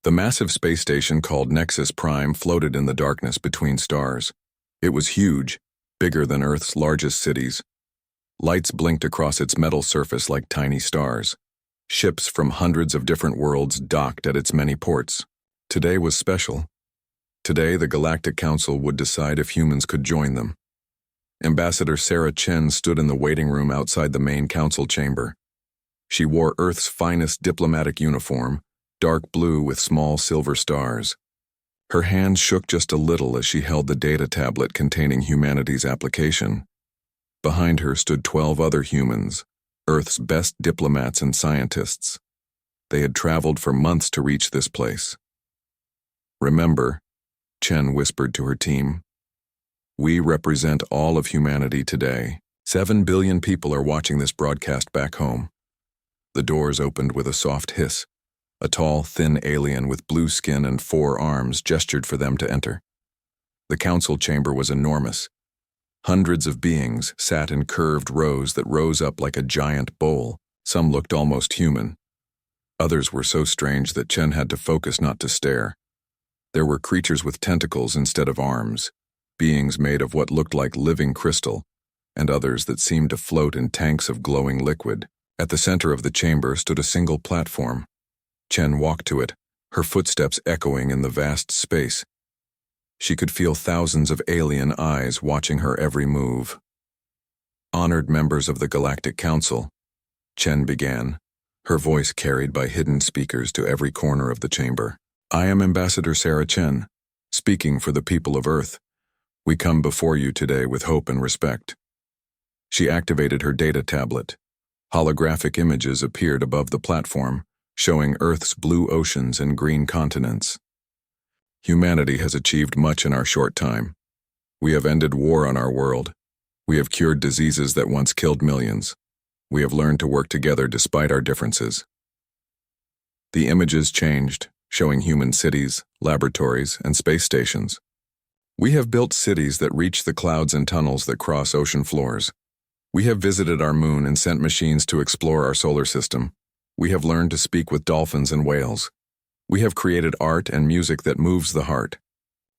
The massive space station called Nexus Prime floated in the darkness between stars. It was huge, bigger than Earth's largest cities. Lights blinked across its metal surface like tiny stars. Ships from hundreds of different worlds docked at its many ports. Today was special. Today, the Galactic Council would decide if humans could join them. Ambassador Sarah Chen stood in the waiting room outside the main council chamber. She wore Earth's finest diplomatic uniform, dark blue with small silver stars. Her hand shook just a little as she held the data tablet containing humanity's application. Behind her stood 12 other humans, Earth's best diplomats and scientists. They had traveled for months to reach this place. "Remember," Chen whispered to her team, "we represent all of humanity today. 7 billion people are watching this broadcast back home." The doors opened with a soft hiss. A tall, thin alien with blue skin and 4 arms gestured for them to enter. The council chamber was enormous. Hundreds of beings sat in curved rows that rose up like a giant bowl. Some looked almost human. Others were so strange that Chen had to focus not to stare. There were creatures with tentacles instead of arms, beings made of what looked like living crystal, and others that seemed to float in tanks of glowing liquid. At the center of the chamber stood a single platform. Chen walked to it, her footsteps echoing in the vast space. She could feel thousands of alien eyes watching her every move. "Honored members of the Galactic Council," Chen began, her voice carried by hidden speakers to every corner of the chamber. "I am Ambassador Sarah Chen, speaking for the people of Earth. We come before you today with hope and respect." She activated her data tablet. Holographic images appeared above the platform, showing Earth's blue oceans and green continents. "Humanity has achieved much in our short time. We have ended war on our world. We have cured diseases that once killed millions. We have learned to work together despite our differences." The images changed, showing human cities, laboratories, and space stations. "We have built cities that reach the clouds and tunnels that cross ocean floors. We have visited our moon and sent machines to explore our solar system. We have learned to speak with dolphins and whales. We have created art and music that moves the heart."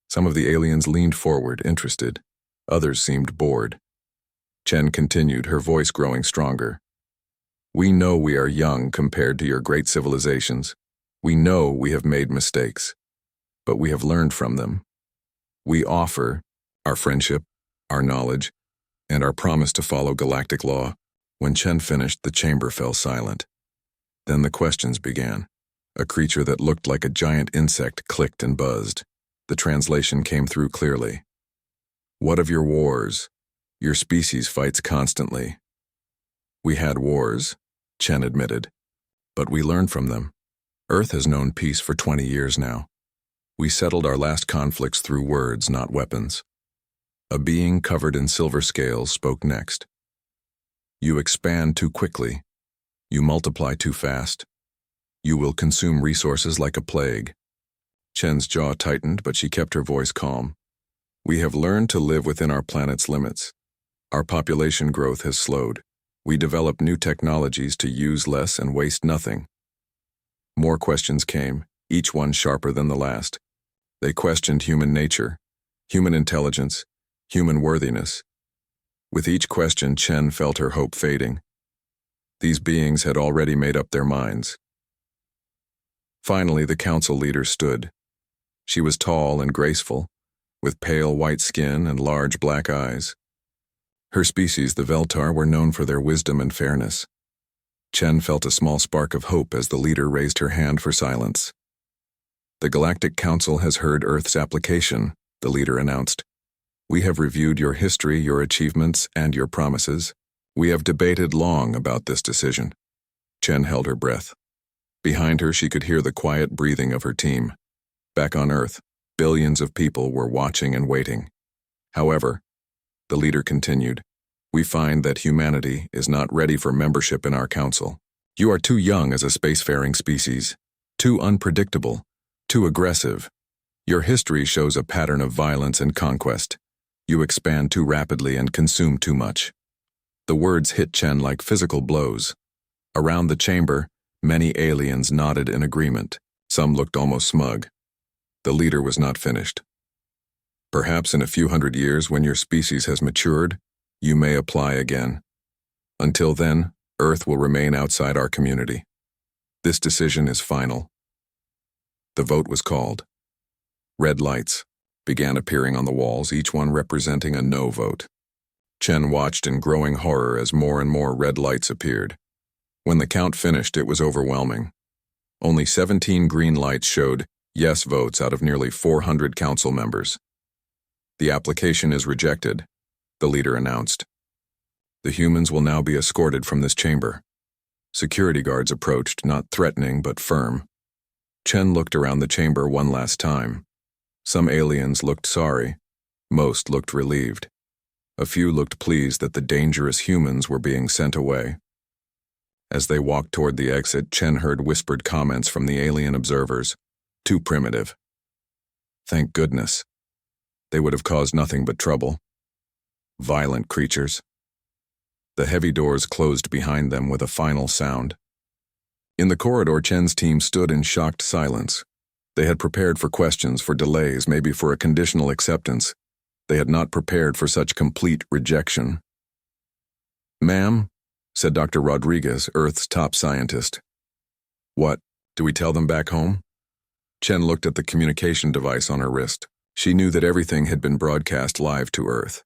Some of the aliens leaned forward, interested. Others seemed bored. Chen continued, her voice growing stronger. "We know we are young compared to your great civilizations. We know we have made mistakes, but we have learned from them. We offer our friendship, our knowledge, and our promise to follow galactic law." When Chen finished, the chamber fell silent. Then the questions began. A creature that looked like a giant insect clicked and buzzed. The translation came through clearly. "What of your wars? Your species fights constantly." "We had wars," Chen admitted, "but we learned from them. Earth has known peace for 20 years now. We settled our last conflicts through words, not weapons." A being covered in silver scales spoke next. "You expand too quickly. You multiply too fast. You will consume resources like a plague." Chen's jaw tightened, but she kept her voice calm. "We have learned to live within our planet's limits. Our population growth has slowed. We develop new technologies to use less and waste nothing." More questions came, each one sharper than the last. They questioned human nature, human intelligence, human worthiness. With each question, Chen felt her hope fading. These beings had already made up their minds. Finally, the council leader stood. She was tall and graceful, with pale white skin and large black eyes. Her species, the Veltar, were known for their wisdom and fairness. Chen felt a small spark of hope as the leader raised her hand for silence. "The Galactic Council has heard Earth's application," the leader announced. "We have reviewed your history, your achievements, and your promises. We have debated long about this decision." Chen held her breath. Behind her, she could hear the quiet breathing of her team. Back on Earth, billions of people were watching and waiting. "However," the leader continued, "we find that humanity is not ready for membership in our council. You are too young as a spacefaring species, too unpredictable, too aggressive. Your history shows a pattern of violence and conquest. You expand too rapidly and consume too much." The words hit Chen like physical blows. Around the chamber, many aliens nodded in agreement. Some looked almost smug. The leader was not finished. Perhaps in a few hundred years, when your species has matured, you may apply again. Until then, Earth will remain outside our community. This decision is final. The vote was called. Red lights began appearing on the walls, each one representing a no vote. Chen watched in growing horror as more and more red lights appeared. When the count finished, it was overwhelming. Only 17 green lights showed yes votes out of nearly 400 council members. The application is rejected, the leader announced. The humans will now be escorted from this chamber. Security guards approached, not threatening but firm. Chen looked around the chamber one last time. Some aliens looked sorry. Most looked relieved. A few looked pleased that the dangerous humans were being sent away. As they walked toward the exit, Chen heard whispered comments from the alien observers. Too primitive. Thank goodness. They would have caused nothing but trouble. Violent creatures. The heavy doors closed behind them with a final sound. In the corridor, Chen's team stood in shocked silence. They had prepared for questions, for delays, maybe for a conditional acceptance. They had not prepared for such complete rejection. "Ma'am," said Dr. Rodriguez, Earth's top scientist. "What, do we tell them back home?" Chen looked at the communication device on her wrist. She knew that everything had been broadcast live to Earth.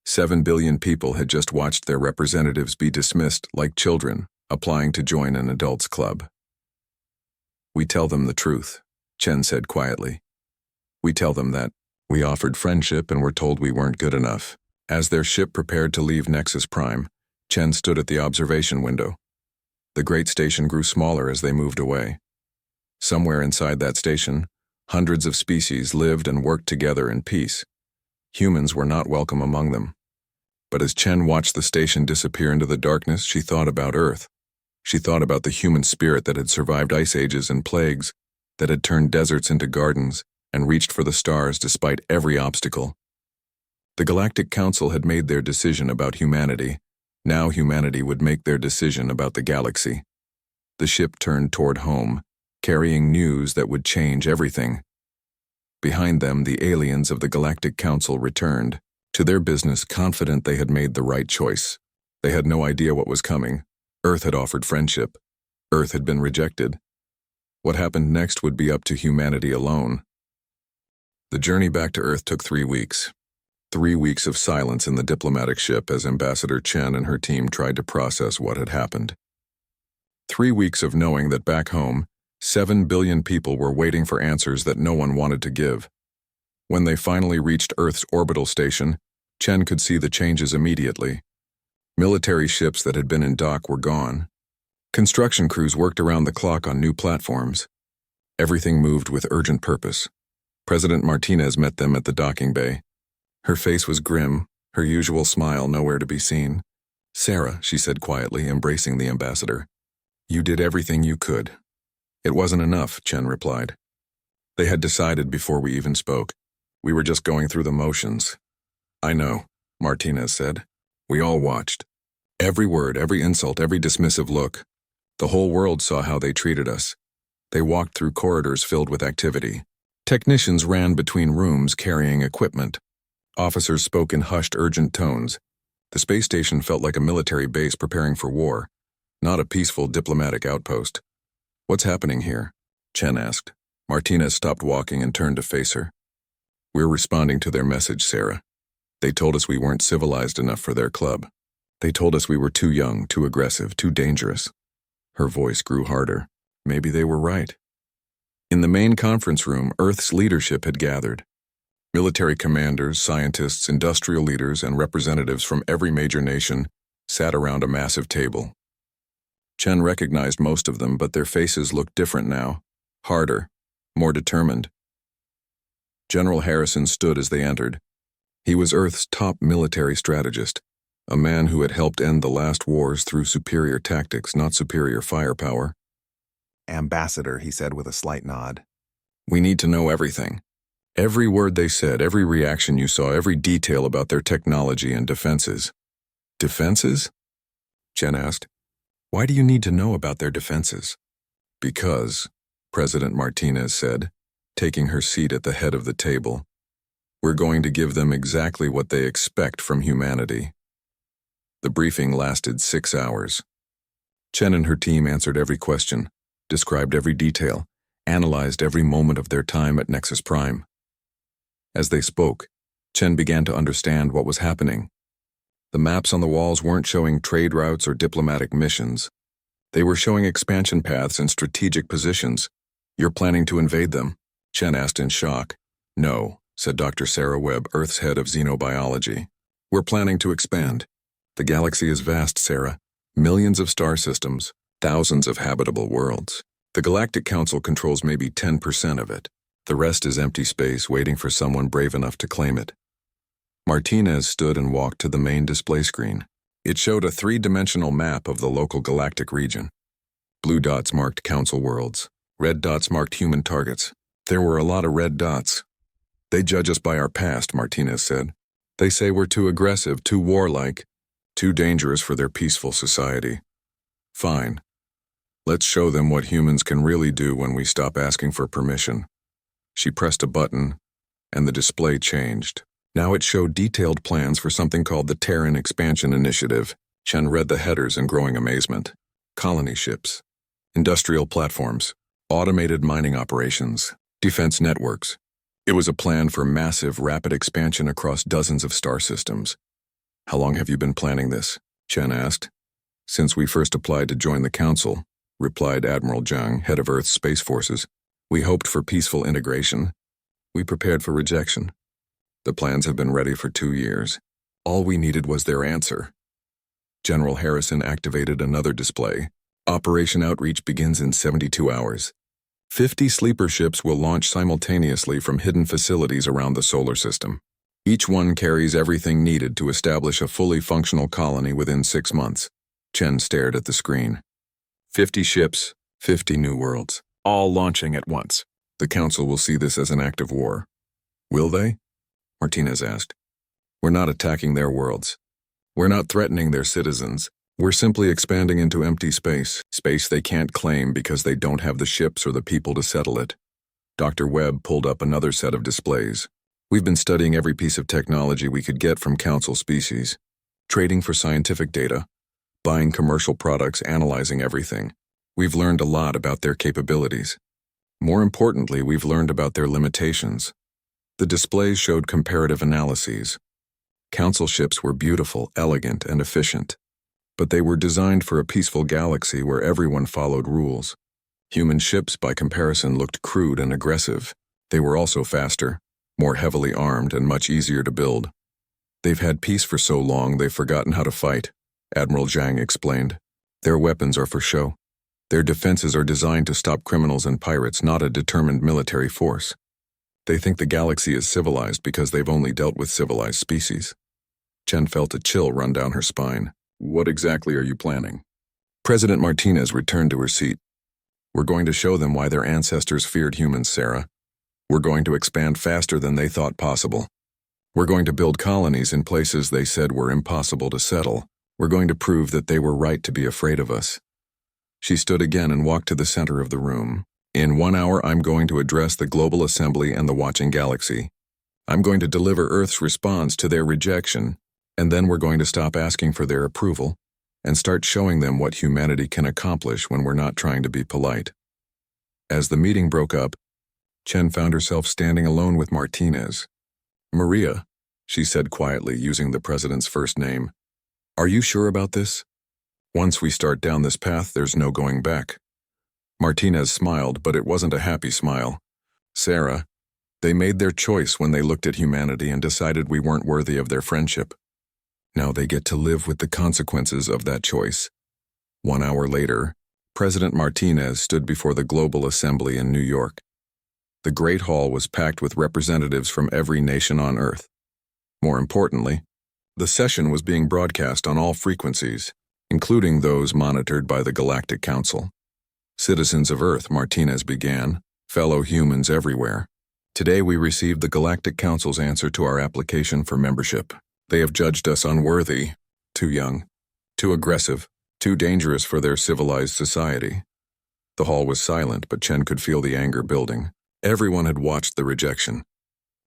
7 billion people had just watched their representatives be dismissed like children, applying to join an adults club. "We tell them the truth," Chen said quietly. "We tell them that we offered friendship and were told we weren't good enough." As their ship prepared to leave Nexus Prime, Chen stood at the observation window. The great station grew smaller as they moved away. Somewhere inside that station, hundreds of species lived and worked together in peace. Humans were not welcome among them. But as Chen watched the station disappear into the darkness, she thought about Earth. She thought about the human spirit that had survived ice ages and plagues, that had turned deserts into gardens, and reached for the stars despite every obstacle. The Galactic Council had made their decision about humanity. Now humanity would make their decision about the galaxy. The ship turned toward home, carrying news that would change everything. Behind them, the aliens of the Galactic Council returned, to their business confident they had made the right choice. They had no idea what was coming. Earth had offered friendship. Earth had been rejected. What happened next would be up to humanity alone. The journey back to Earth took 3 weeks. 3 weeks of silence in the diplomatic ship as Ambassador Chen and her team tried to process what had happened. 3 weeks of knowing that back home, 7 billion people were waiting for answers that no one wanted to give. When they finally reached Earth's orbital station, Chen could see the changes immediately. Military ships that had been in dock were gone. Construction crews worked around the clock on new platforms. Everything moved with urgent purpose. President Martinez met them at the docking bay. Her face was grim, her usual smile nowhere to be seen. "Sarah," she said quietly, embracing the ambassador. "You did everything you could." "It wasn't enough," Chen replied. "They had decided before we even spoke. We were just going through the motions." "I know," Martinez said. "We all watched. Every word, every insult, every dismissive look. The whole world saw how they treated us. They walked through corridors filled with activity. Technicians ran between rooms carrying equipment. Officers spoke in hushed, urgent tones. The space station felt like a military base preparing for war, not a peaceful diplomatic outpost. "What's happening here?" Chen asked. Martinez stopped walking and turned to face her. "We're responding to their message, Sarah. They told us we weren't civilized enough for their club. They told us we were too young, too aggressive, too dangerous." Her voice grew harder. Maybe they were right. In the main conference room, Earth's leadership had gathered. Military commanders, scientists, industrial leaders, and representatives from every major nation sat around a massive table. Chen recognized most of them, but their faces looked different now, harder, more determined. General Harrison stood as they entered. He was Earth's top military strategist, a man who had helped end the last wars through superior tactics, not superior firepower. "Ambassador," he said with a slight nod. "We need to know everything. Every word they said, every reaction you saw, every detail about their technology and defenses." "Defenses?" Chen asked. "Why do you need to know about their defenses?" "Because," President Martinez said, taking her seat at the head of the table. We're going to give them exactly what they expect from humanity. The briefing lasted 6 hours. Chen and her team answered every question, described every detail, analyzed every moment of their time at Nexus Prime. As they spoke, Chen began to understand what was happening. The maps on the walls weren't showing trade routes or diplomatic missions. They were showing expansion paths and strategic positions. You're planning to invade them? Chen asked in shock. No, said Dr. Sarah Webb, Earth's head of xenobiology. We're planning to expand. The galaxy is vast, Sarah. Millions of star systems, thousands of habitable worlds. The Galactic Council controls maybe 10% of it. The rest is empty space waiting for someone brave enough to claim it. Martinez stood and walked to the main display screen. It showed a 3-dimensional map of the local galactic region. Blue dots marked council worlds. Red dots marked human targets. There were a lot of red dots. They judge us by our past, Martinez said. They say we're too aggressive, too warlike, too dangerous for their peaceful society. Fine. Let's show them what humans can really do when we stop asking for permission. She pressed a button, and the display changed. Now it showed detailed plans for something called the Terran Expansion Initiative. Chen read the headers in growing amazement. Colony ships, industrial platforms, automated mining operations, defense networks. It was a plan for massive, rapid expansion across dozens of star systems. How long have you been planning this? Chen asked. Since we first applied to join the Council, replied Admiral Zhang, head of Earth's Space Forces. We hoped for peaceful integration. We prepared for rejection. The plans have been ready for 2 years. All we needed was their answer. General Harrison activated another display. Operation Outreach begins in 72 hours. 50 sleeper ships will launch simultaneously from hidden facilities around the solar system. Each one carries everything needed to establish a fully functional colony within 6 months. Chen stared at the screen. 50 ships, 50 new worlds, all launching at once. The Council will see this as an act of war. Will they? Martinez asked. We're not attacking their worlds. We're not threatening their citizens. We're simply expanding into empty space, space they can't claim because they don't have the ships or the people to settle it. Dr. Webb pulled up another set of displays. We've been studying every piece of technology we could get from Council species, trading for scientific data, buying commercial products, analyzing everything. We've learned a lot about their capabilities. More importantly, we've learned about their limitations. The displays showed comparative analyses. Council ships were beautiful, elegant, and efficient, but they were designed for a peaceful galaxy where everyone followed rules. Human ships, by comparison, looked crude and aggressive. They were also faster, more heavily armed, and much easier to build. They've had peace for so long they've forgotten how to fight, Admiral Zhang explained. Their weapons are for show. Their defenses are designed to stop criminals and pirates, not a determined military force. They think the galaxy is civilized because they've only dealt with civilized species. Chen felt a chill run down her spine. What exactly are you planning? President Martinez returned to her seat. We're going to show them why their ancestors feared humans, Sarah. We're going to expand faster than they thought possible. We're going to build colonies in places they said were impossible to settle. We're going to prove that they were right to be afraid of us. She stood again and walked to the center of the room. In 1 hour, I'm going to address the Global Assembly and the watching galaxy. I'm going to deliver Earth's response to their rejection, and then we're going to stop asking for their approval and start showing them what humanity can accomplish when we're not trying to be polite. As the meeting broke up, Chen found herself standing alone with Martinez. Maria, she said quietly, using the president's first name. Are you sure about this? Once we start down this path, there's no going back. Martinez smiled, but it wasn't a happy smile. Sarah, they made their choice when they looked at humanity and decided we weren't worthy of their friendship. Now they get to live with the consequences of that choice. 1 hour later, President Martinez stood before the Global Assembly in New York. The Great Hall was packed with representatives from every nation on Earth. More importantly, the session was being broadcast on all frequencies, including those monitored by the Galactic Council. Citizens of Earth, Martinez began, fellow humans everywhere. Today we received the Galactic Council's answer to our application for membership. They have judged us unworthy, too young, too aggressive, too dangerous for their civilized society. The hall was silent, but Chen could feel the anger building. Everyone had watched the rejection.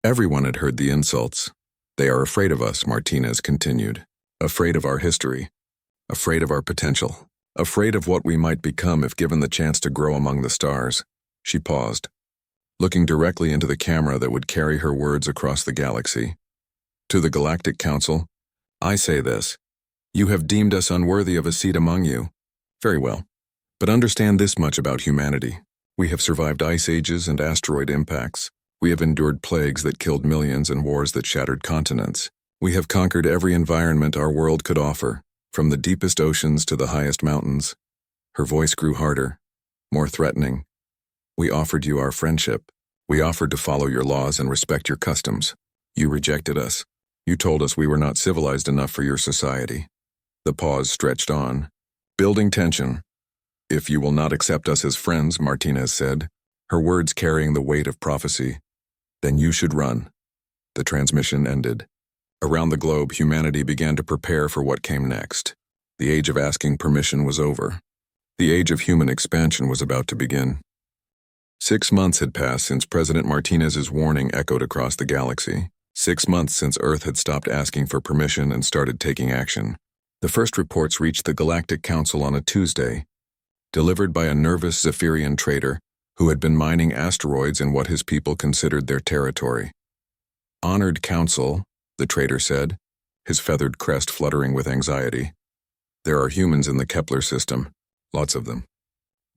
Everyone had heard the insults. They are afraid of us, Martinez continued. Afraid of our history. Afraid of our potential. Afraid of what we might become if given the chance to grow among the stars. She paused, looking directly into the camera that would carry her words across the galaxy. To the Galactic Council, I say this. You have deemed us unworthy of a seat among you. Very well. But understand this much about humanity. We have survived ice ages and asteroid impacts. We have endured plagues that killed millions and wars that shattered continents. We have conquered every environment our world could offer, from the deepest oceans to the highest mountains. Her voice grew harder, more threatening. We offered you our friendship. We offered to follow your laws and respect your customs. You rejected us. You told us we were not civilized enough for your society. The pause stretched on, building tension. If you will not accept us as friends, Martinez said, her words carrying the weight of prophecy, then you should run. The transmission ended. Around the globe, humanity began to prepare for what came next. The age of asking permission was over. The age of human expansion was about to begin. 6 months had passed since President Martinez's warning echoed across the galaxy. 6 months since Earth had stopped asking for permission and started taking action. The first reports reached the Galactic Council on a Tuesday, delivered by a nervous Zephyrian trader who had been mining asteroids in what his people considered their territory. Honored Council, the trader said, his feathered crest fluttering with anxiety. There are humans in the Kepler system, lots of them.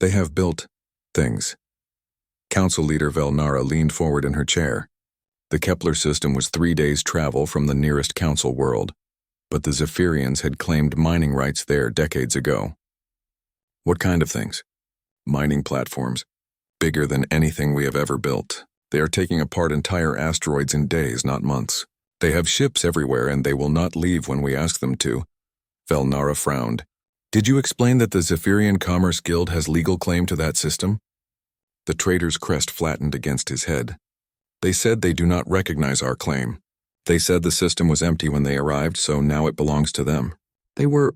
They have built things. Council leader Velnara leaned forward in her chair. The Kepler system was 3 days' travel from the nearest Council world, but the Zephyrians had claimed mining rights there decades ago. What kind of things? Mining platforms, bigger than anything we have ever built. They are taking apart entire asteroids in days, not months. They have ships everywhere and they will not leave when we ask them to. Velnara frowned. Did you explain that the Zephyrian Commerce Guild has legal claim to that system? The trader's crest flattened against his head. They said they do not recognize our claim. They said the system was empty when they arrived, so now it belongs to them. They were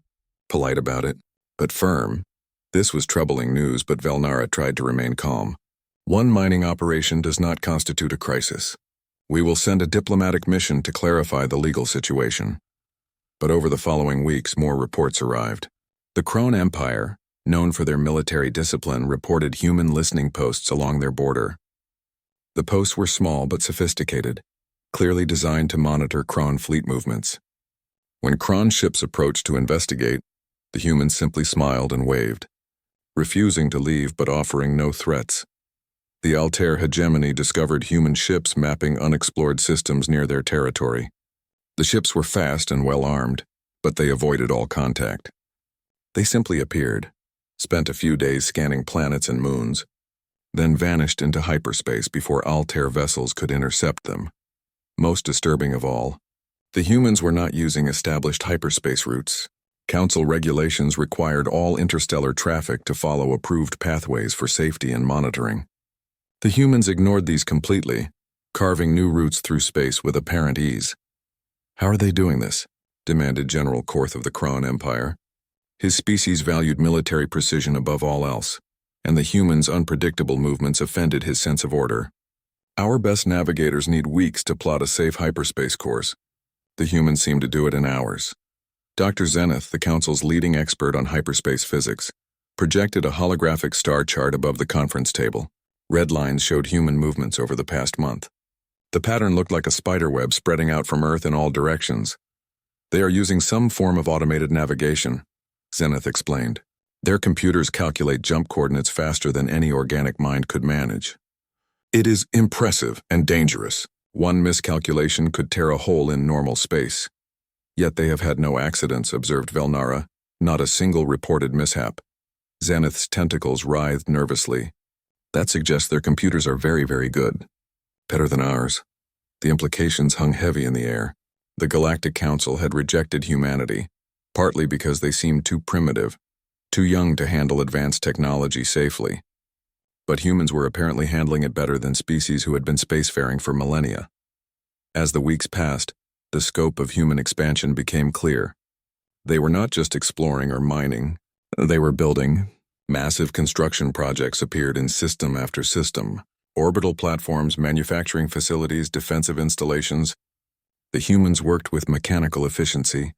polite about it, but firm. This was troubling news, but Velnara tried to remain calm. One mining operation does not constitute a crisis. We will send a diplomatic mission to clarify the legal situation. But over the following weeks, more reports arrived. The Krone Empire, known for their military discipline, reported human listening posts along their border. The posts were small but sophisticated, clearly designed to monitor Krone fleet movements. When Krone ships approached to investigate, the humans simply smiled and waved, refusing to leave but offering no threats. The Altair hegemony discovered human ships mapping unexplored systems near their territory. The ships were fast and well armed, but they avoided all contact. They simply appeared, spent a few days scanning planets and moons, then vanished into hyperspace before Altair vessels could intercept them. Most disturbing of all, the humans were not using established hyperspace routes. Council regulations required all interstellar traffic to follow approved pathways for safety and monitoring. The humans ignored these completely, carving new routes through space with apparent ease. How are they doing this? Demanded General Korth of the Krone Empire. His species valued military precision above all else, and the humans' unpredictable movements offended his sense of order. Our best navigators need weeks to plot a safe hyperspace course. The humans seem to do it in hours. Dr. Zenith, the Council's leading expert on hyperspace physics, projected a holographic star chart above the conference table. Red lines showed human movements over the past month. The pattern looked like a spiderweb spreading out from Earth in all directions. They are using some form of automated navigation, Zenith explained. Their computers calculate jump coordinates faster than any organic mind could manage. It is impressive and dangerous. One miscalculation could tear a hole in normal space. Yet they have had no accidents, observed Velnara, not a single reported mishap. Zenith's tentacles writhed nervously. That suggests their computers are very, very good. Better than ours. The implications hung heavy in the air. The Galactic Council had rejected humanity, partly because they seemed too primitive, too young to handle advanced technology safely. But humans were apparently handling it better than species who had been spacefaring for millennia. As the weeks passed, the scope of human expansion became clear. They were not just exploring or mining. They were building Massive construction projects appeared in system after system. Orbital platforms, manufacturing facilities, defensive installations. The humans worked with mechanical efficiency,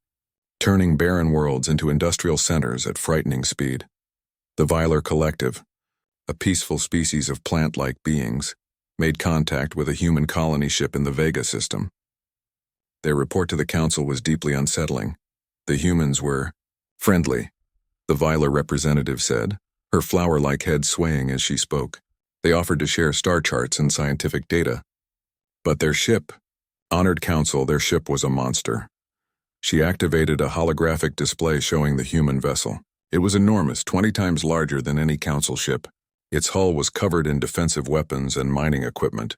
turning barren worlds into industrial centers at frightening speed. The Viler Collective, a peaceful species of plant-like beings, made contact with a human colony ship in the Vega system. Their report to the Council was deeply unsettling. The humans were friendly, the Viler representative said, her flower-like head swaying as she spoke. They offered to share star charts and scientific data. But their ship, honored Council, their ship was a monster. She activated a holographic display showing the human vessel. It was enormous, 20 times larger than any Council ship. Its hull was covered in defensive weapons and mining equipment.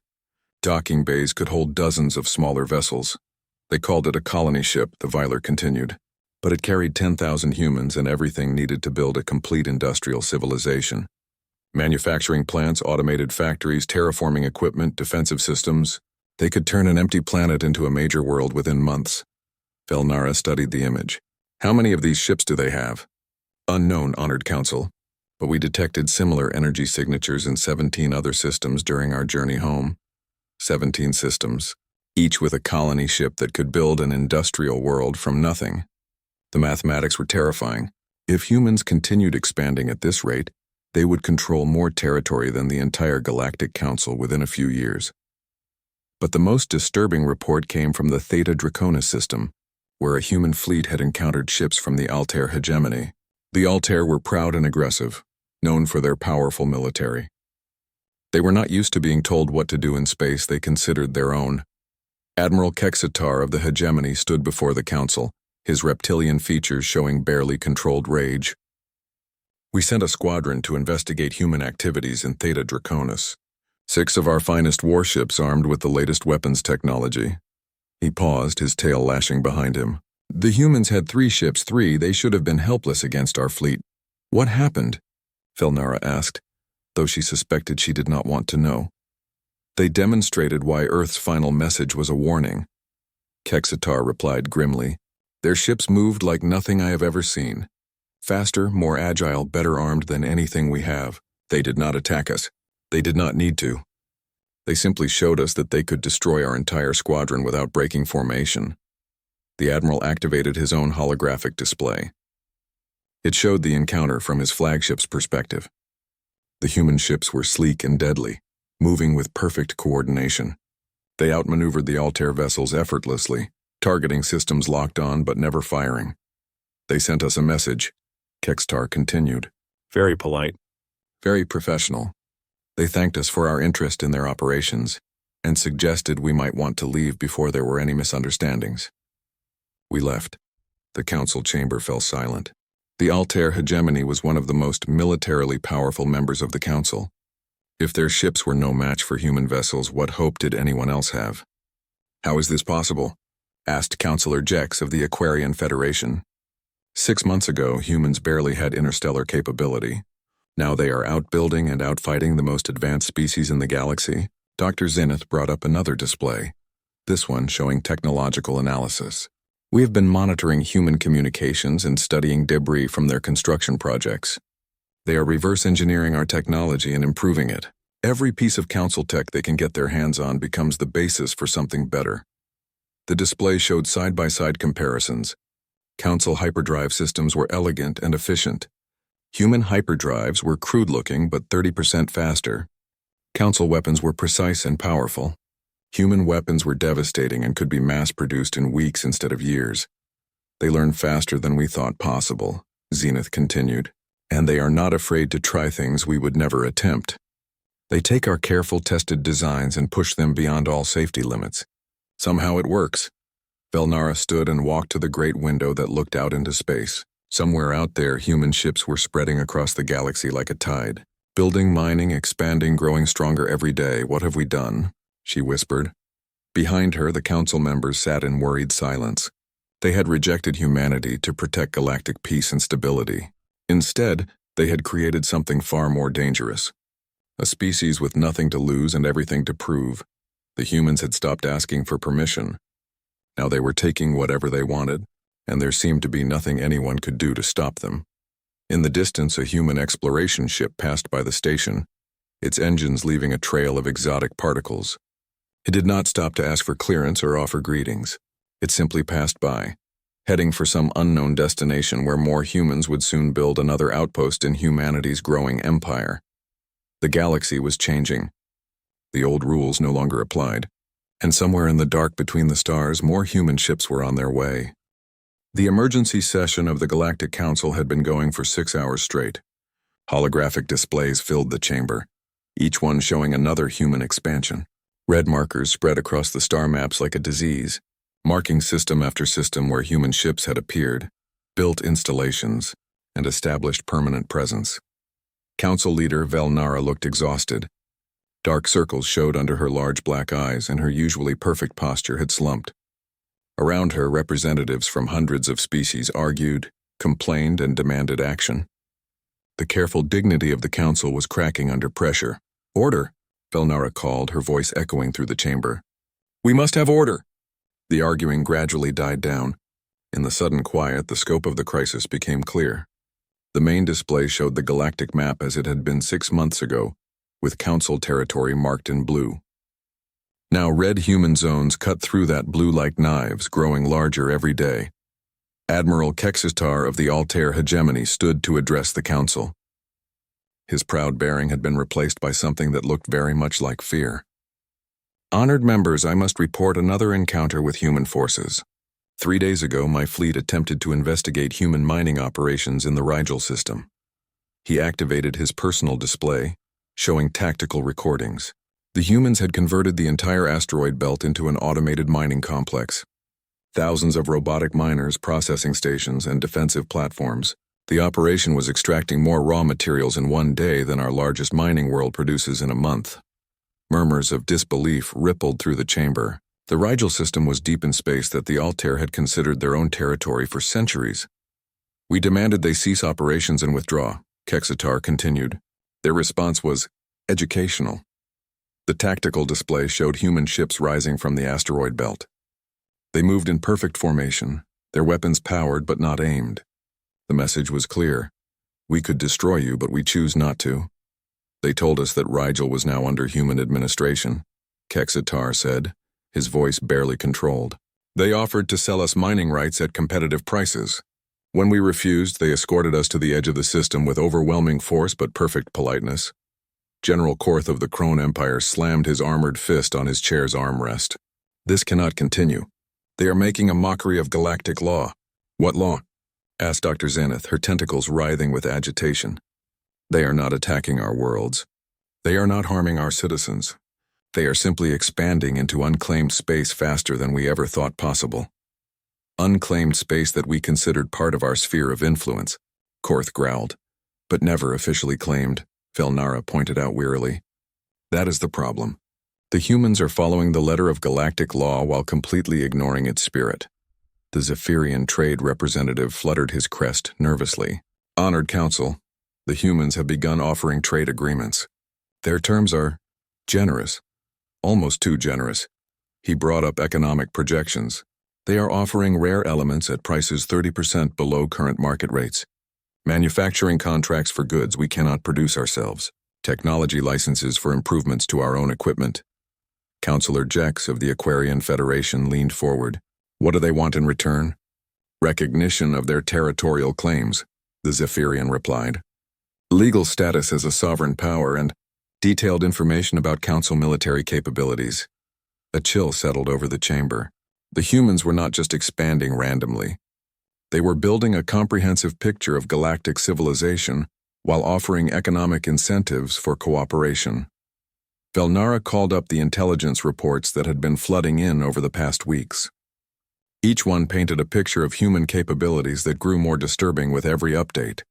Docking bays could hold dozens of smaller vessels. They called it a colony ship, the Viler continued. But it carried 10,000 humans and everything needed to build a complete industrial civilization. Manufacturing plants, automated factories, terraforming equipment, defensive systems. They could turn an empty planet into a major world within months. Velnara studied the image. How many of these ships do they have? Unknown, honored Council. But we detected similar energy signatures in 17 other systems during our journey home. 17 systems, each with a colony ship that could build an industrial world from nothing. The mathematics were terrifying. If humans continued expanding at this rate, they would control more territory than the entire Galactic Council within a few years. But the most disturbing report came from the Theta Draconis system, where a human fleet had encountered ships from the Altair hegemony. The Altair were proud and aggressive, known for their powerful military. They were not used to being told what to do in space they considered their own. Admiral Kexitar of the hegemony stood before the Council, his reptilian features showing barely controlled rage. We sent a squadron to investigate human activities in Theta Draconis. 6 of our finest warships armed with the latest weapons technology. He paused, his tail lashing behind him. The humans had 3 ships, they should have been helpless against our fleet. What happened? Velnara asked, though she suspected she did not want to know. They demonstrated why Earth's final message was a warning. Kexitar replied grimly. Their ships moved like nothing I have ever seen. Faster, more agile, better armed than anything we have. They did not attack us. They did not need to. They simply showed us that they could destroy our entire squadron without breaking formation. The Admiral activated his own holographic display. It showed the encounter from his flagship's perspective. The human ships were sleek and deadly, moving with perfect coordination. They outmaneuvered the Altair vessels effortlessly, targeting systems locked on but never firing. They sent us a message, Kexitar continued. Very polite. Very professional. They thanked us for our interest in their operations and suggested we might want to leave before there were any misunderstandings. We left. The Council chamber fell silent. The Altair hegemony was one of the most militarily powerful members of the Council. If their ships were no match for human vessels, what hope did anyone else have? How is this possible? Asked Councillor Jex of the Aquarian Federation. 6 months ago, humans barely had interstellar capability. Now they are outbuilding and outfighting the most advanced species in the galaxy. Dr. Zenith brought up another display, this one showing technological analysis. We have been monitoring human communications and studying debris from their construction projects. They are reverse engineering our technology and improving it. Every piece of Council tech they can get their hands on becomes the basis for something better. The display showed side-by-side comparisons. Council hyperdrive systems were elegant and efficient. Human hyperdrives were crude-looking but 30% faster. Council weapons were precise and powerful. Human weapons were devastating and could be mass-produced in weeks instead of years. They learn faster than we thought possible, Zenith continued, and they are not afraid to try things we would never attempt. They take our careful, tested designs and push them beyond all safety limits. Somehow it works. Velnara stood and walked to the great window that looked out into space. Somewhere out there, human ships were spreading across the galaxy like a tide. Building, mining, expanding, growing stronger every day. What have we done? She whispered. Behind her, the Council members sat in worried silence. They had rejected humanity to protect galactic peace and stability. Instead, they had created something far more dangerous. A species with nothing to lose and everything to prove. The humans had stopped asking for permission. Now they were taking whatever they wanted, and there seemed to be nothing anyone could do to stop them. In the distance, a human exploration ship passed by the station, its engines leaving a trail of exotic particles. It did not stop to ask for clearance or offer greetings. It simply passed by, heading for some unknown destination where more humans would soon build another outpost in humanity's growing empire. The galaxy was changing. The old rules no longer applied, and somewhere in the dark between the stars, more human ships were on their way. The emergency session of the Galactic Council had been going for 6 hours straight. Holographic displays filled the chamber, each one showing another human expansion. Red markers spread across the star maps like a disease, marking system after system where human ships had appeared, built installations, and established permanent presence. Council leader Velnara looked exhausted. Dark circles showed under her large black eyes, and her usually perfect posture had slumped. Around her, representatives from hundreds of species argued, complained, and demanded action. The careful dignity of the council was cracking under pressure. "Order," Velnara called, her voice echoing through the chamber. "We must have order." The arguing gradually died down. In the sudden quiet, the scope of the crisis became clear. The main display showed the galactic map as it had been 6 months ago, with council territory marked in blue. Now red human zones cut through that blue like knives, growing larger every day. Admiral Kexitar of the Altair hegemony stood to address the council. His proud bearing had been replaced by something that looked very much like fear. "Honored members, I must report another encounter with human forces. 3 days ago, my fleet attempted to investigate human mining operations in the Rigel system." He activated his personal display, showing tactical recordings. The humans had converted the entire asteroid belt into an automated mining complex. Thousands of robotic miners, processing stations, and defensive platforms. The operation was extracting more raw materials in 1 day than our largest mining world produces in a month. Murmurs of disbelief rippled through the chamber. The Rigel system was deep in space that the Altair had considered their own territory for centuries. "We demanded they cease operations and withdraw," Kexitar continued. Their response was educational. The tactical display showed human ships rising from the asteroid belt. They moved in perfect formation, their weapons powered but not aimed. The message was clear. "We could destroy you, but we choose not to." They told us that Rigel was now under human administration, Kexitar said, his voice barely controlled. "They offered to sell us mining rights at competitive prices. When we refused, they escorted us to the edge of the system with overwhelming force but perfect politeness." General Korth of the Krone Empire slammed his armored fist on his chair's armrest. "This cannot continue. They are making a mockery of galactic law." "What law?" asked Dr. Zenith, her tentacles writhing with agitation. "They are not attacking our worlds. They are not harming our citizens. They are simply expanding into unclaimed space faster than we ever thought possible. Unclaimed space that we considered part of our sphere of influence," Korth growled. "But never officially claimed," Velnara pointed out wearily. "That is the problem. The humans are following the letter of galactic law while completely ignoring its spirit." The Zephyrian trade representative fluttered his crest nervously. "Honored Council, the humans have begun offering trade agreements. Their terms are generous, almost too generous." He brought up economic projections. "They are offering rare elements at prices 30% below current market rates. Manufacturing contracts for goods we cannot produce ourselves. Technology licenses for improvements to our own equipment." Councillor Jex of the Aquarian Federation leaned forward. "What do they want in return?" "Recognition of their territorial claims," the Zephyrian replied. "Legal status as a sovereign power and detailed information about Council military capabilities." A chill settled over the chamber. The humans were not just expanding randomly. They were building a comprehensive picture of galactic civilization while offering economic incentives for cooperation. Velnara called up the intelligence reports that had been flooding in over the past weeks. Each one painted a picture of human capabilities that grew more disturbing with every update.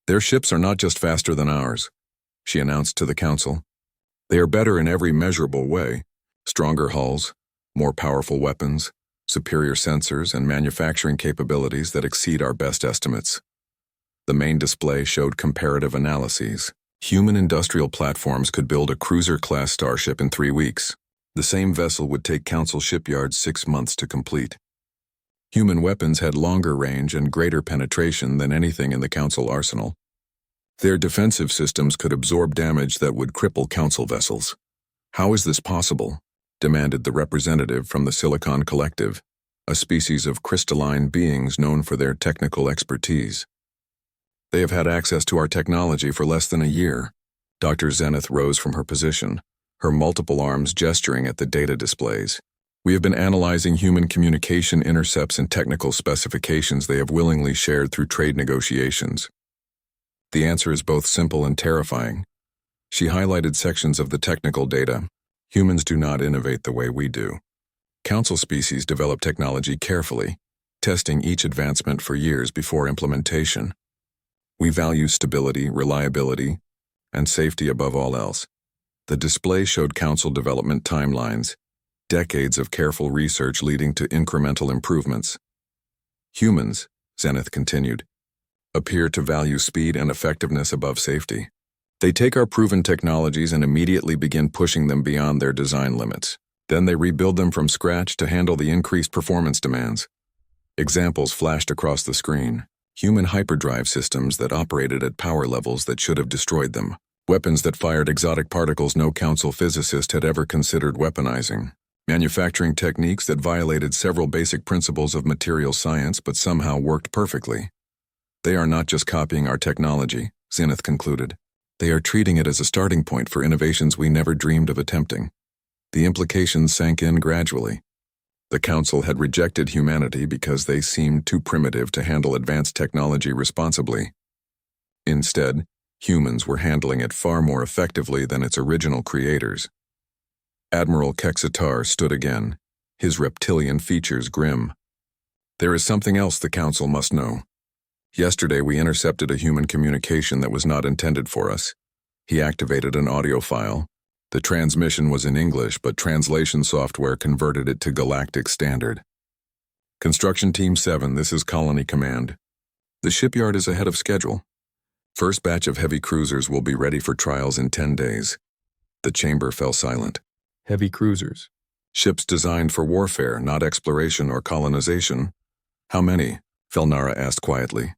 "Their ships are not just faster than ours," she announced to the council. "They are better in every measurable way. Stronger hulls, more powerful weapons, superior sensors, and manufacturing capabilities that exceed our best estimates." The main display showed comparative analyses. Human industrial platforms could build a cruiser-class starship in 3 weeks. The same vessel would take Council shipyards 6 months to complete. Human weapons had longer range and greater penetration than anything in the Council arsenal. Their defensive systems could absorb damage that would cripple Council vessels. "How is this possible?" demanded the representative from the Silicon Collective, a species of crystalline beings known for their technical expertise. "They have had access to our technology for less than a year." Dr. Zenith rose from her position, her multiple arms gesturing at the data displays. "We have been analyzing human communication intercepts and technical specifications they have willingly shared through trade negotiations." The answer is both simple and terrifying. She highlighted sections of the technical data. "Humans do not innovate the way we do. Council species develop technology carefully, testing each advancement for years before implementation. We value stability, reliability, and safety above all else." The display showed Council development timelines, decades of careful research leading to incremental improvements. "Humans," Zenith continued, "appear to value speed and effectiveness above safety. They take our proven technologies and immediately begin pushing them beyond their design limits. Then they rebuild them from scratch to handle the increased performance demands." Examples flashed across the screen. Human hyperdrive systems that operated at power levels that should have destroyed them. Weapons that fired exotic particles no Council physicist had ever considered weaponizing. Manufacturing techniques that violated several basic principles of material science but somehow worked perfectly. "They are not just copying our technology," Zenith concluded. "They are treating it as a starting point for innovations we never dreamed of attempting." The implications sank in gradually. The Council had rejected humanity because they seemed too primitive to handle advanced technology responsibly. Instead, humans were handling it far more effectively than its original creators. Admiral Kexitar stood again, his reptilian features grim. "There is something else the Council must know. Yesterday we intercepted a human communication that was not intended for us." He activated an audio file. The transmission was in English, but translation software converted it to Galactic Standard. "Construction Team 7, this is Colony Command. The shipyard is ahead of schedule. First batch of heavy cruisers will be ready for trials in 10 days. The chamber fell silent. "Heavy cruisers? Ships designed for warfare, not exploration or colonization." "How many?" Felnara asked quietly.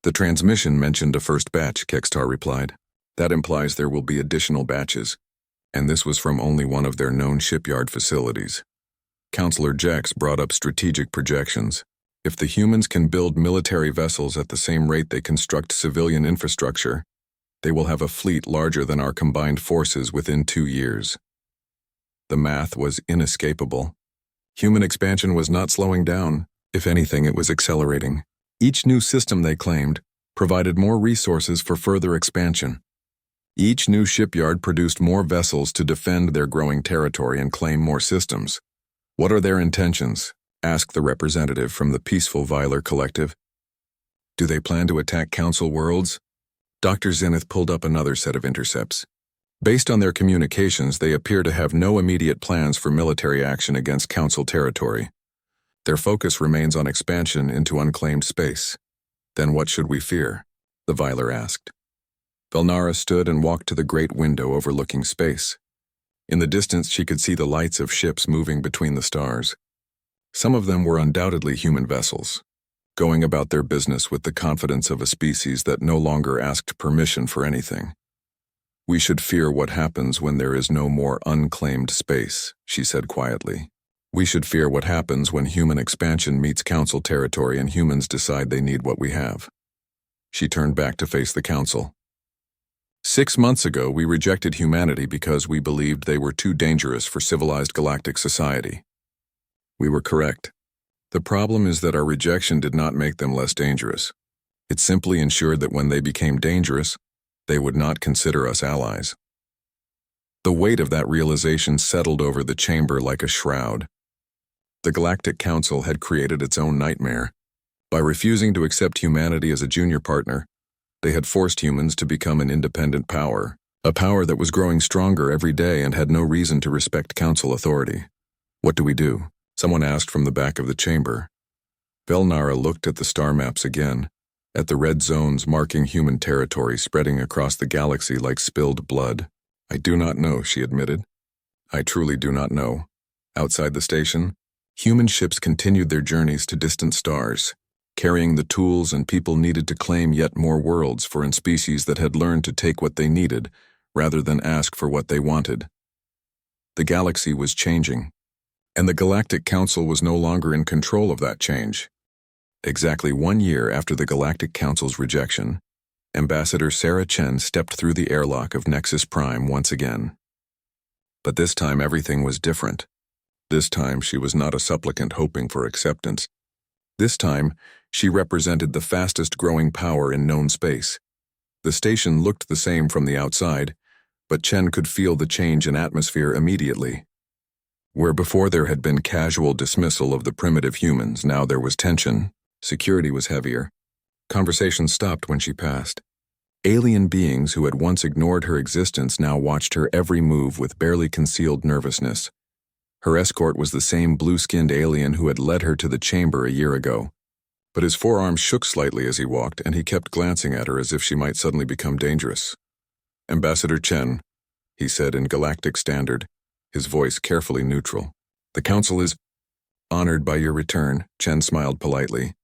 "The transmission mentioned a first batch," Kekstar replied. "That implies there will be additional batches. And this was from only one of their known shipyard facilities." Counselor Jex brought up strategic projections. "If the humans can build military vessels at the same rate they construct civilian infrastructure, they will have a fleet larger than our combined forces within 2 years." The math was inescapable. Human expansion was not slowing down. If anything, it was accelerating. Each new system, they claimed, provided more resources for further expansion. Each new shipyard produced more vessels to defend their growing territory and claim more systems. "What are their intentions?" asked the representative from the Peaceful Viler Collective. "Do they plan to attack Council worlds?" Dr. Zenith pulled up another set of intercepts. "Based on their communications, they appear to have no immediate plans for military action against Council territory. Their focus remains on expansion into unclaimed space." "Then what should we fear?" the Viler asked. Felnara stood and walked to the great window overlooking space. In the distance she could see the lights of ships moving between the stars. Some of them were undoubtedly human vessels, going about their business with the confidence of a species that no longer asked permission for anything. "We should fear what happens when there is no more unclaimed space," she said quietly. "We should fear what happens when human expansion meets Council territory and humans decide they need what we have." She turned back to face the Council. 6 months ago, we rejected humanity because we believed they were too dangerous for civilized galactic society. We were correct. The problem is that our rejection did not make them less dangerous. It simply ensured that when they became dangerous, they would not consider us allies. The weight of that realization settled over the chamber like a shroud. The Galactic Council had created its own nightmare. By refusing to accept humanity as a junior partner, they had forced humans to become an independent power, a power that was growing stronger every day and had no reason to respect Council authority. "What do we do?" someone asked from the back of the chamber. Felnara looked at the star maps again, at the red zones marking human territory spreading across the galaxy like spilled blood. "I do not know," she admitted. "I truly do not know. Outside the station, Human ships continued their journeys to distant stars, carrying the tools and people needed to claim yet more worlds for a species that had learned to take what they needed rather than ask for what they wanted. The galaxy was changing, and the Galactic Council was no longer in control of that change. Exactly 1 year after the Galactic Council's rejection, Ambassador Sarah Chen stepped through the airlock of Nexus Prime once again. But this time everything was different. This time she was not a supplicant hoping for acceptance. This time, she represented the fastest-growing power in known space. The station looked the same from the outside, but Chen could feel the change in atmosphere immediately. Where before there had been casual dismissal of the primitive humans, now there was tension. Security was heavier. Conversation stopped when she passed. Alien beings who had once ignored her existence now watched her every move with barely concealed nervousness. Her escort was the same blue-skinned alien who had led her to the chamber a year ago. But his forearms shook slightly as he walked, and he kept glancing at her as if she might suddenly become dangerous. "Ambassador Chen," he said in Galactic Standard, his voice carefully neutral. "The Council is honored by your return," Chen smiled politely.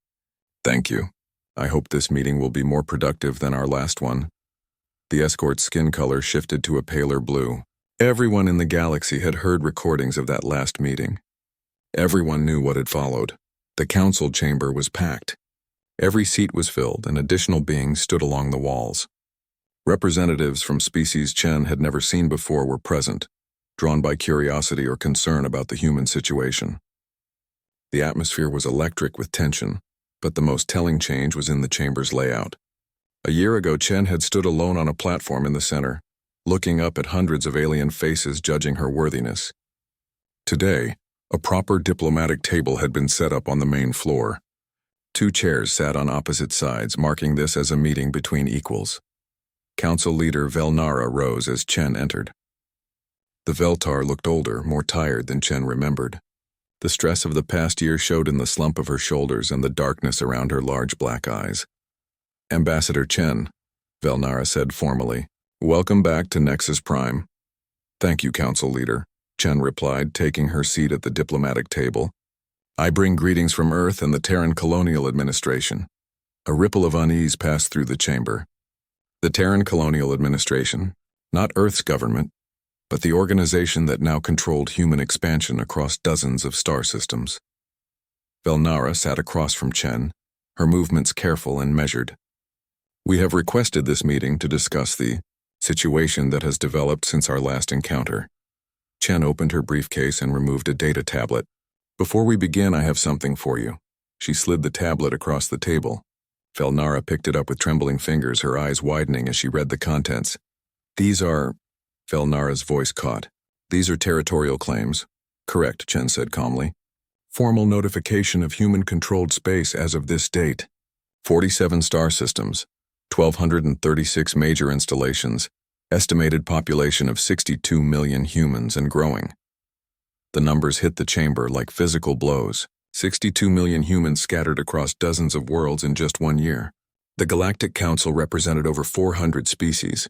"Thank you. I hope this meeting will be more productive than our last one." The escort's skin color shifted to a paler blue. Everyone in the galaxy had heard recordings of that last meeting. Everyone knew what had followed. The council chamber was packed. Every seat was filled, and additional beings stood along the walls. Representatives from species Chen had never seen before were present, drawn by curiosity or concern about the human situation. The atmosphere was electric with tension, but the most telling change was in the chamber's layout. A year ago, Chen had stood alone on a platform in the center, looking up at hundreds of alien faces judging her worthiness. Today, a proper diplomatic table had been set up on the main floor. 2 chairs sat on opposite sides, marking this as a meeting between equals. Council leader Velnara rose as Chen entered. The Veltar looked older, more tired than Chen remembered. The stress of the past year showed in the slump of her shoulders and the darkness around her large black eyes. "Ambassador Chen," Velnara said formally, "welcome back to Nexus Prime." "Thank you, Council Leader," Chen replied, taking her seat at the diplomatic table. "I bring greetings from Earth and the Terran Colonial Administration." A ripple of unease passed through the chamber. The Terran Colonial Administration, not Earth's government, but the organization that now controlled human expansion across dozens of star systems. Velnara sat across from Chen, her movements careful and measured. "We have requested this meeting to discuss the situation that has developed since our last encounter." Chen opened her briefcase and removed a data tablet. "Before we begin, I have something for you." She slid the tablet across the table. Velnara picked it up with trembling fingers, her eyes widening as she read the contents. "These are..." Velnara's voice caught. "These are territorial claims." "Correct," Chen said calmly. "Formal notification of human-controlled space as of this date. 47 star systems, 1,236 major installations, estimated population of 62 million humans and growing." The numbers hit the chamber like physical blows. 62 million humans scattered across dozens of worlds in just 1 year. The Galactic Council represented over 400 species,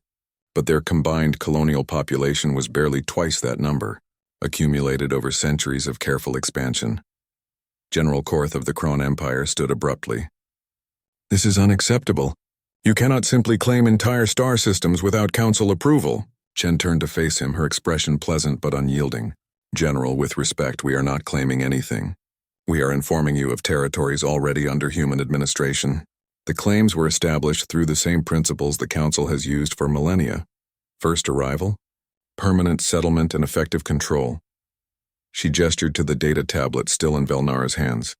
but their combined colonial population was barely twice that number, accumulated over centuries of careful expansion. General Korth of the Krone Empire stood abruptly. "This is unacceptable. You cannot simply claim entire star systems without council approval." Chen turned to face him, her expression pleasant but unyielding. "General, with respect, we are not claiming anything. We are informing you of territories already under human administration. The claims were established through the same principles the Council has used for millennia: first arrival, permanent settlement, and effective control." She gestured to the data tablet still in Velnara's hands.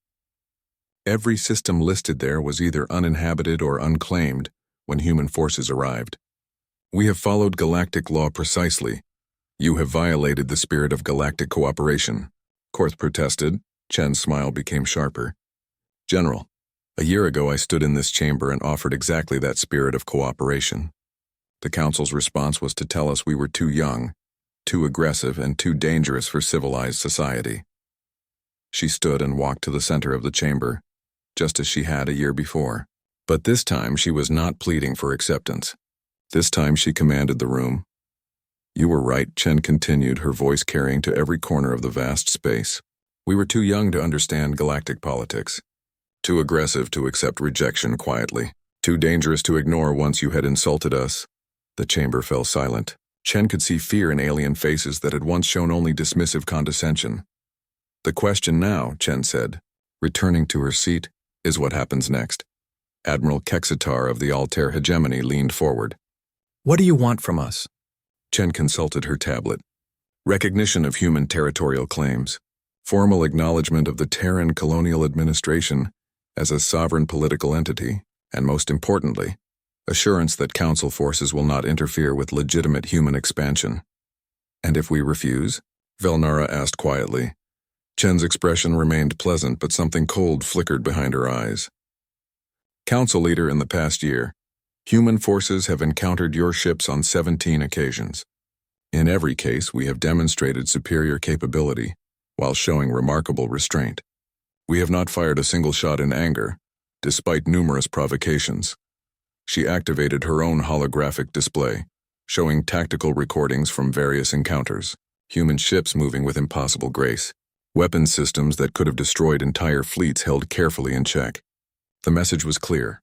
Every system listed there was either uninhabited or unclaimed when human forces arrived. "We have followed galactic law precisely. You have violated the spirit of galactic cooperation," Korth protested. Chen's smile became sharper. "General, a year ago I stood in this chamber and offered exactly that spirit of cooperation. The Council's response was to tell us we were too young, too aggressive, and too dangerous for civilized society." She stood and walked to the center of the chamber, just as she had a year before. But this time she was not pleading for acceptance. This time she commanded the room. "You were right," Chen continued, her voice carrying to every corner of the vast space. We were too young to understand galactic politics, too aggressive to accept rejection quietly, too dangerous to ignore once you had insulted us. The chamber fell silent. Chen could see fear in alien faces that had once shown only dismissive condescension. The question now, Chen said, returning to her seat, is what happens next. Admiral Kexitar of the Altair Hegemony leaned forward. What do you want from us? Chen consulted her tablet. Recognition of human territorial claims. Formal acknowledgement of the Terran colonial administration as a sovereign political entity, and most importantly, assurance that Council forces will not interfere with legitimate human expansion. And if we refuse? Velnara asked quietly. Chen's expression remained pleasant, but something cold flickered behind her eyes. Council leader, in the past year, human forces have encountered your ships on 17 occasions. In every case, we have demonstrated superior capability, while showing remarkable restraint. We have not fired a single shot in anger, despite numerous provocations. She activated her own holographic display, showing tactical recordings from various encounters, human ships moving with impossible grace, weapon systems that could have destroyed entire fleets held carefully in check. The message was clear.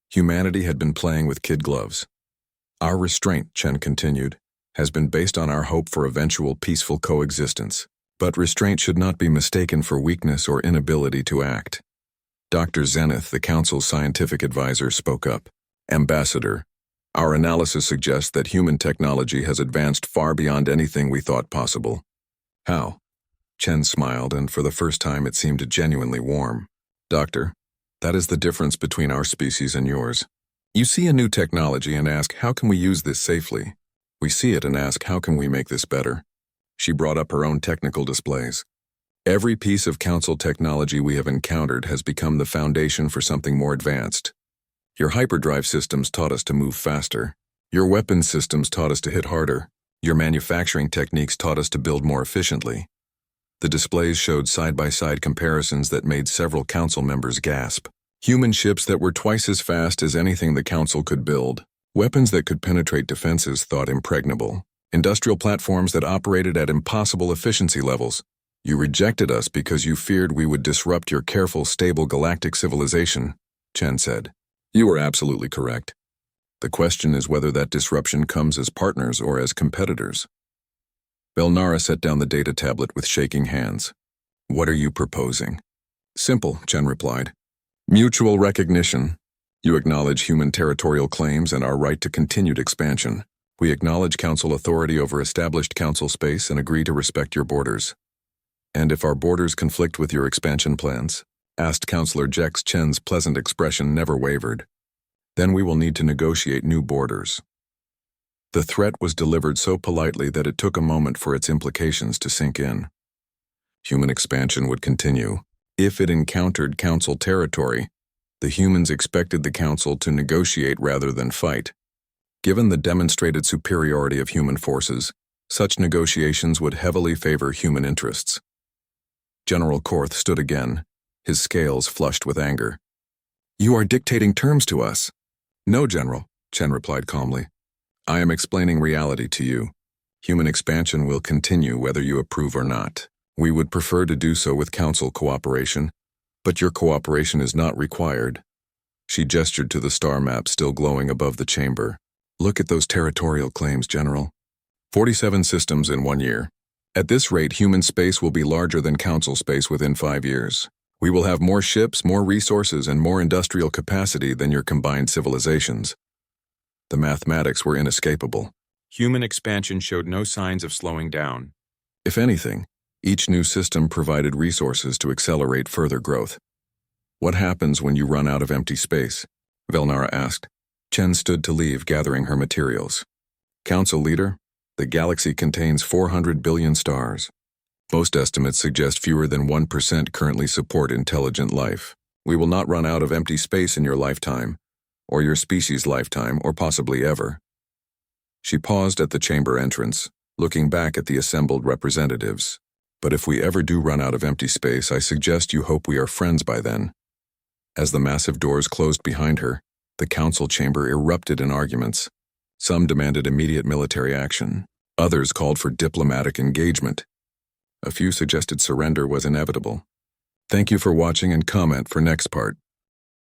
Humanity had been playing with kid gloves. Our restraint, Chen continued, has been based on our hope for eventual peaceful coexistence. But restraint should not be mistaken for weakness or inability to act. Dr. Zenith, the Council's scientific advisor, spoke up. Ambassador, our analysis suggests that human technology has advanced far beyond anything we thought possible. How? Chen smiled, and for the first time it seemed genuinely warm. Doctor, that is the difference between our species and yours. You see a new technology and ask, how can we use this safely? We see it and ask, how can we make this better? She brought up her own technical displays. Every piece of Council technology we have encountered has become the foundation for something more advanced. Your hyperdrive systems taught us to move faster. Your weapons systems taught us to hit harder. Your manufacturing techniques taught us to build more efficiently. The displays showed side-by-side comparisons that made several Council members gasp. Human ships that were twice as fast as anything the Council could build. Weapons that could penetrate defenses thought impregnable. Industrial platforms that operated at impossible efficiency levels. You rejected us because you feared we would disrupt your careful, stable galactic civilization, Chen said. You are absolutely correct. The question is whether that disruption comes as partners or as competitors. Velnara set down the data tablet with shaking hands. What are you proposing? Simple, Chen replied. Mutual recognition. You acknowledge human territorial claims and our right to continued expansion. We acknowledge Council authority over established Council space and agree to respect your borders. And if our borders conflict with your expansion plans? Asked Councillor Jex. Chen's pleasant expression never wavered. Then we will need to negotiate new borders. The threat was delivered so politely that it took a moment for its implications to sink in. Human expansion would continue. If it encountered Council territory, the humans expected the Council to negotiate rather than fight. Given the demonstrated superiority of human forces, such negotiations would heavily favor human interests. General Korth stood again, his scales flushed with anger. You are dictating terms to us. No, General, Chen replied calmly. I am explaining reality to you. Human expansion will continue whether you approve or not. We would prefer to do so with Council cooperation, but your cooperation is not required. She gestured to the star map still glowing above the chamber. Look at those territorial claims, General. 47 systems in 1 year. At this rate, human space will be larger than Council space within 5 years. We will have more ships, more resources, and more industrial capacity than your combined civilizations. The mathematics were inescapable. Human expansion showed no signs of slowing down. If anything, each new system provided resources to accelerate further growth. What happens when you run out of empty space? Velnara asked. Chen stood to leave, gathering her materials. Council leader, the galaxy contains 400 billion stars. Most estimates suggest fewer than 1% currently support intelligent life. We will not run out of empty space in your lifetime, or your species' lifetime, or possibly ever. She paused at the chamber entrance, looking back at the assembled representatives. But if we ever do run out of empty space, I suggest you hope we are friends by then. As the massive doors closed behind her, the Council chamber erupted in arguments. Some demanded immediate military action. Others called for diplomatic engagement. A few suggested surrender was inevitable. Thank you for watching and comment for next part.